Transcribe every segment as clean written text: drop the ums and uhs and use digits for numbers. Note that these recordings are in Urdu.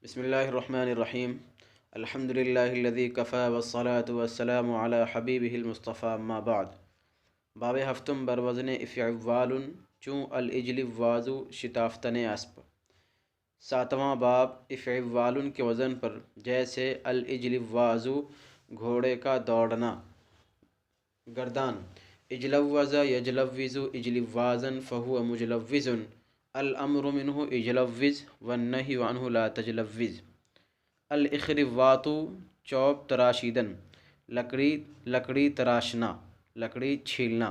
بسم اللہ الرحمن الرحیم الحمد للہ الذی کفا والصلاة والسلام علی حبیبہ المصطفیٰ اما بعد باب ہفتم بروزن افعوال چون الاجل وازو شتافتن اسب ساتواں باب افعوال کے وزن پر جیسے الاجل وازو گھوڑے کا دوڑنا گردان اجلوز یجلوز اجلوازا فهو مجلوز الامر منه اجلوز والنهی عنه لا تجلوز الاخروات چوب تراشیدن لکڑی تراشنا لکڑی چھیلنا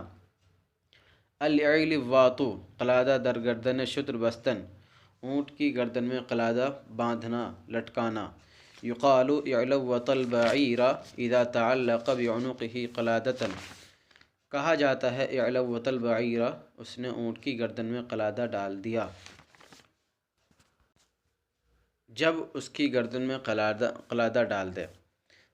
الاعلوات قلادہ در گردن شتر بستن اونٹ کی گردن میں قلادہ باندھنا لٹکانا یقال اعلوت البعیر اذا تعلق بعنقه قلادة کہا جاتا ہے اعلوت البعیر اس نے اونٹ کی گردن میں قلادہ ڈال دیا جب اس کی گردن میں قلادہ ڈال دے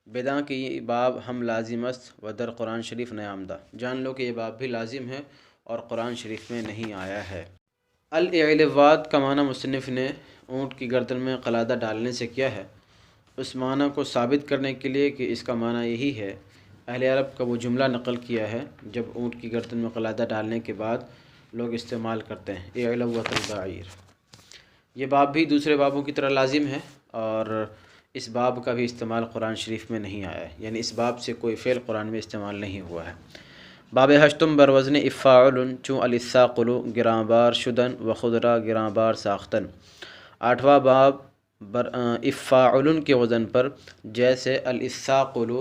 بداں کہ یہ باب ہم لازم است و در قرآن شریف نیامدہ جان لو کہ یہ باب بھی لازم ہے اور قرآن شریف میں نہیں آیا ہے۔ الاعلوات کا معنی مصنف نے اونٹ کی گردن میں قلادہ ڈالنے سے کیا ہے، اس معنی کو ثابت کرنے کے لیے کہ اس کا معنی یہی ہے اہل عرب کا وہ جملہ نقل کیا ہے جب اونٹ کی گردن میں قلادہ ڈالنے کے بعد لوگ استعمال کرتے ہیں اعلوت البعیر۔ یہ باب بھی دوسرے بابوں کی طرح لازم ہے اور اس باب کا بھی استعمال قرآن شریف میں نہیں آیا ہے، یعنی اس باب سے کوئی فعل قرآن میں استعمال نہیں ہوا ہے۔ باب ہشتم بروزن افاعل چون الثاقل گراں بار شدن و خضرا گراں بار ساختن۔ آٹھواں باب افاعل کے وزن پر جیسے الثاقل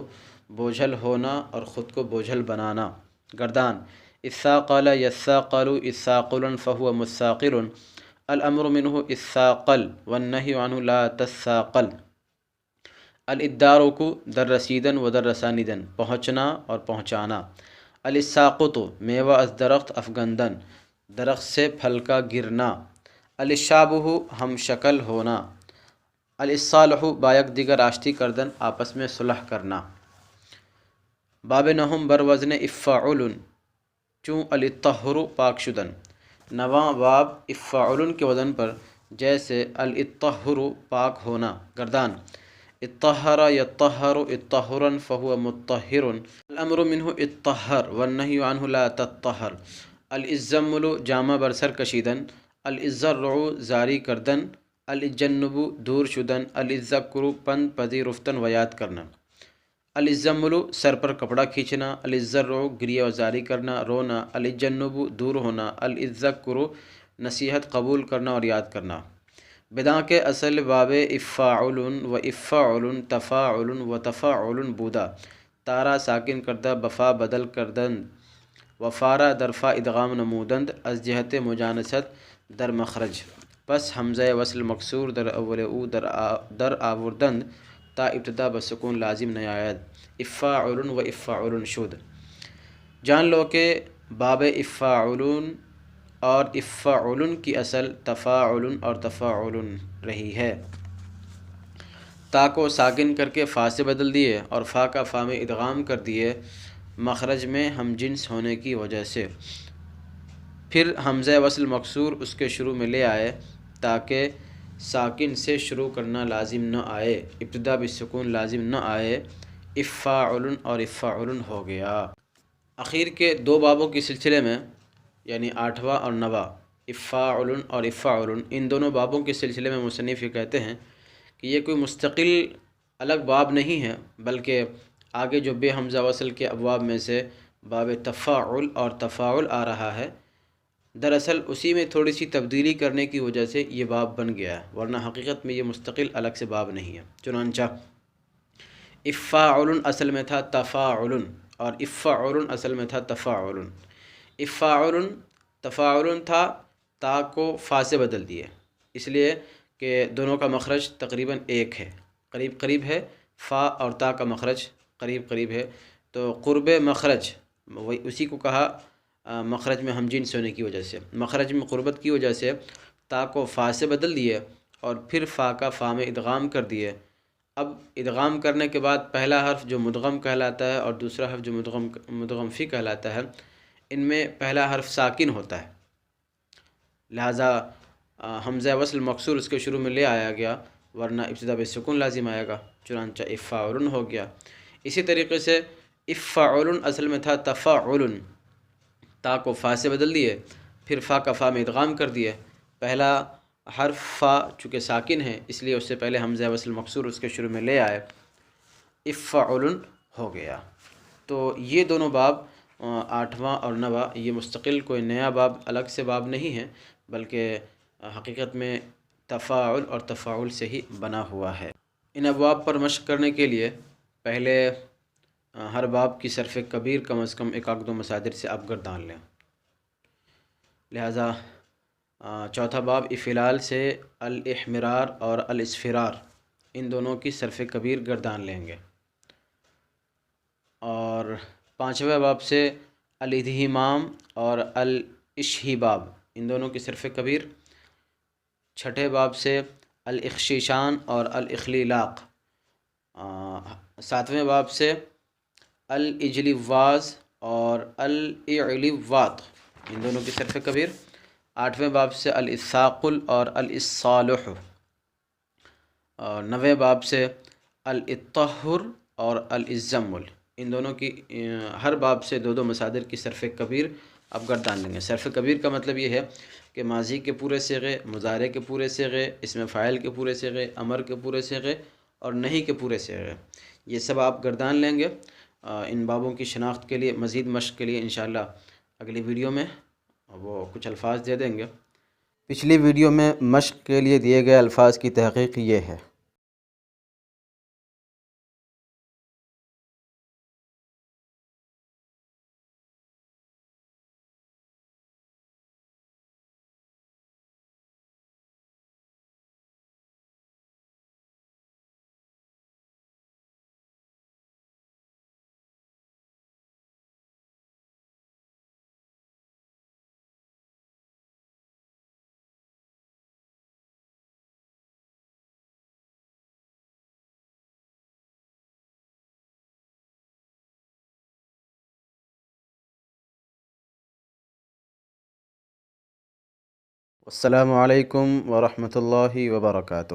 بوجھل ہونا اور خود کو بوجھل بنانا گردان اثاقل یثاقل اثاقلا فهو مثاقل الامر منه الثاقل والنهی عنه لا تثاقل الادارک در رسیدن و در رسانیدن پہنچنا اور پہنچانا الساقط میوہ از درخت افگندن درخت سے پھل کا گرنا الشابہ ہم شکل ہونا الصالح بایک دیگر آشتی کردن آپس میں صلح کرنا۔ باب نہم بر وزن افاعل چون الطہر پاک شدن۔ نواں باب افاعل کے وزن پر جیسے الطہر پاک ہونا گردان اطہر یطہر اطہرا فهو مطہر الامر منه اطہر والنہی عنہ لا تطہر الازمل جامہ برسر کشیدن الازرع زاری کردن الجنب دور شدن الذکر پند پذیرفتن و یاد کرنا الزمل سر پر کپڑا کھینچنا الزرع گریہ و زاری کرنا رونا الجنب دور ہونا الذکر نصیحت قبول کرنا اور یاد کرنا۔ بداں کے اصل باب افاعل و افاعل تفاعل و تفاعل بودا تارا ساکن کردہ بفا بدل کردند وفارا درفا ادغام نمودند از جہت مجانست در مخرج پس حمزہ وصل مکسور در اول او در آوردند تا ابتدا بسکون لازم نیاید افاعل و افاعل شد۔ جان لو کہ باب افاعل اور افاعل کی اصل تفاعل اور تفاعل رہی ہے، تا کو ساکن کر کے فا سے بدل دیے اور فا کا فا میں ادغام کر دیے مخرج میں ہم جنس ہونے کی وجہ سے، پھر حمزہ وصل مکسور اس کے شروع میں لے آئے تاکہ ساکن سے شروع کرنا لازم نہ آئے، ابتدا بالسکون لازم نہ آئے، افاعل اور افاعل ہو گیا۔ اخیر کے دو بابوں کے سلسلے میں یعنی آٹھواں اور نواں افاعل اور افاعل، ان دونوں بابوں کے سلسلے میں مصنف یہ کہتے ہیں کہ یہ کوئی مستقل الگ باب نہیں ہے، بلکہ آگے جو بے حمزہ وصل کے ابواب میں سے باب تفاعل اور تفاعل آ رہا ہے، دراصل اسی میں تھوڑی سی تبدیلی کرنے کی وجہ سے یہ باب بن گیا ہے، ورنہ حقیقت میں یہ مستقل الگ سے باب نہیں ہے۔ چنانچہ افاعل اصل میں تھا تفاعل اور افاعل اصل میں تھا تفاعل۔ افاعل تفاعل تھا، تا کو فا سے بدل دیے، اس لیے کہ دونوں کا مخرج تقریباً ایک ہے، قریب قریب ہے، فا اور تا کا مخرج قریب قریب ہے، تو قرب مخرج وہی اسی کو کہا مخرج میں ہم جنس ہونے کی وجہ سے، مخرج میں قربت کی وجہ سے تا کو فا سے بدل دیے اور پھر فا کا فا میں ادغام کر دیے۔ اب ادغام کرنے کے بعد پہلا حرف جو مدغم کہلاتا ہے اور دوسرا حرف جو مدغم فی کہلاتا ہے، ان میں پہلا حرف ساکن ہوتا ہے، لہٰذا حمزہ وصل مکسور اس کے شروع میں لے آیا گیا ورنہ ابتدا بے سکون لازم آئے گا، چنانچہ افعل ہو گیا۔ اسی طریقے سے افعل اصل میں تھا تفعل، تا کو فا سے بدل دیے، پھر فا کا فا میں ادغام کر دیے۔ پہلا حرف فا چونکہ ساکن ہے اس لیے اس سے پہلے حمزہ وصل مکسور اس کے شروع میں لے آئے، افعل ہو گیا۔ تو یہ دونوں باب 8واں اور 9واں یہ مستقل کوئی نیا باب الگ سے باب نہیں ہے، بلکہ حقیقت میں تفاعل اور تفاعل سے ہی بنا ہوا ہے۔ ان ابواب پر مشق کرنے کے لیے پہلے ہر باب کی صرف کبیر کم از کم ایک آدھ دو مصادر سے آپ گردان لیں۔ لہٰذا چوتھا باب افعال سے الاحمرار اور الاصفرار ان دونوں کی صرف کبیر گردان لیں گے، اور پانچویں باب سے الادھمام اور الاشہباب ان دونوں کی صرف کبیر، چھٹے باب سے الاخشیشان اور الاخلیلاق، ساتویں باب سے الاجلواز اور الاعلوات ان دونوں کی صرف کبیر، آٹھویں باب سے الاساقل اور الصالح، اور نویں باب سے الطہر اور الزمل ان دونوں کی ہر باب سے دو دو مصادر کی صرف کبیر اب گردان لیں گے۔ صرف کبیر کا مطلب یہ ہے کہ ماضی کے پورے صیغے، مضارع کے پورے صیغے، اسم فاعل کے پورے صیغے، امر کے پورے صیغے اور نہیں کے پورے صیغے، یہ سب آپ گردان لیں گے۔ ان بابوں کی شناخت کے لیے مزید مشق کے لیے انشاءاللہ اگلی ویڈیو میں وہ کچھ الفاظ دے دیں گے۔ پچھلی ویڈیو میں مشق کے لیے دیے گئے الفاظ کی تحقیق یہ ہے۔ السلام علیکم ورحمۃ اللہ وبرکاتہ۔